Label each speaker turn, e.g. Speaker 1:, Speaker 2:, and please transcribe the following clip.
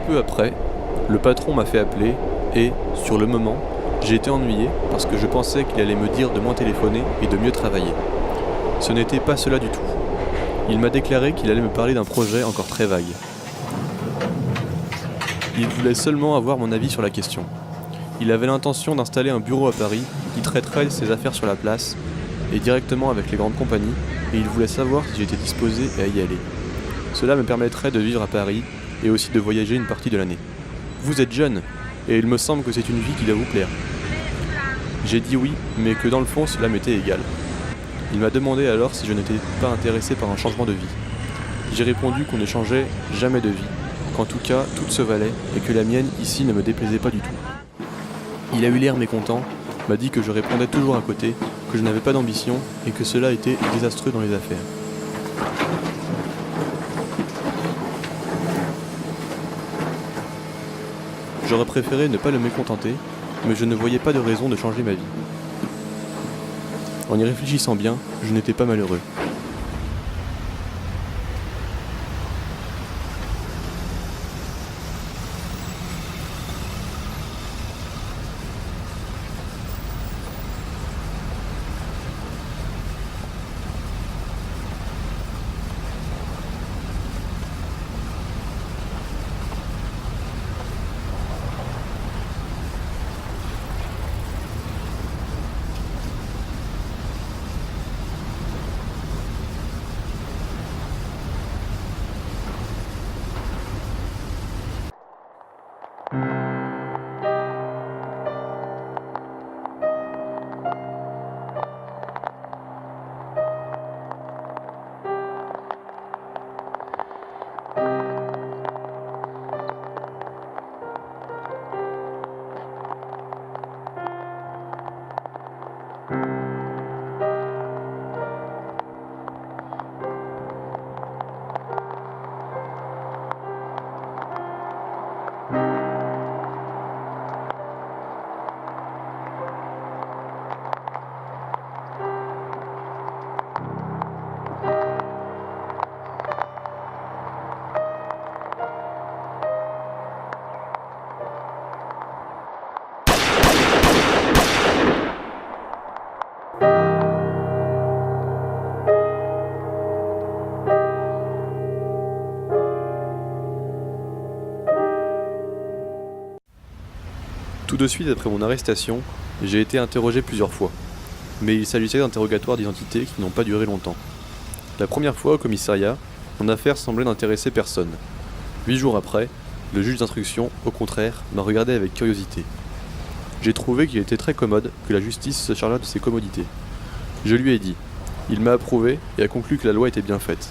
Speaker 1: peu après, le patron m'a fait appeler et, sur le moment, j'ai été ennuyé parce que je pensais qu'il allait me dire de moins téléphoner et de mieux travailler. Ce n'était pas cela du tout. Il m'a déclaré qu'il allait me parler d'un projet encore très vague. Il voulait seulement avoir mon avis sur la question. Il avait l'intention d'installer un bureau à Paris qui traiterait ses affaires sur la place et directement avec les grandes compagnies, et il voulait savoir si j'étais disposé à y aller. Cela me permettrait de vivre à Paris et aussi de voyager une partie de l'année. Vous êtes jeune, et il me semble que c'est une vie qui doit vous plaire. J'ai dit oui, mais que dans le fond cela m'était égal. Il m'a demandé alors si je n'étais pas intéressé par un changement de vie. J'ai répondu qu'on ne changeait jamais de vie, qu'en tout cas toute se valait et que la mienne ici ne me déplaisait pas du tout. Il a eu l'air mécontent, m'a dit que je répondais toujours à côté, que je n'avais pas d'ambition et que cela était désastreux dans les affaires. J'aurais préféré ne pas le mécontenter, mais je ne voyais pas de raison de changer ma vie. En y réfléchissant bien, je n'étais pas malheureux. Tout de suite après mon arrestation, j'ai été interrogé plusieurs fois. Mais il s'agissait d'interrogatoires d'identité qui n'ont pas duré longtemps. La première fois au commissariat, mon affaire semblait n'intéresser personne. 8 jours après, le juge d'instruction, au contraire, m'a regardé avec curiosité. J'ai trouvé qu'il était très commode que la justice se chargeât de ses commodités. Je lui ai dit. Il m'a approuvé et a conclu que la loi était bien faite.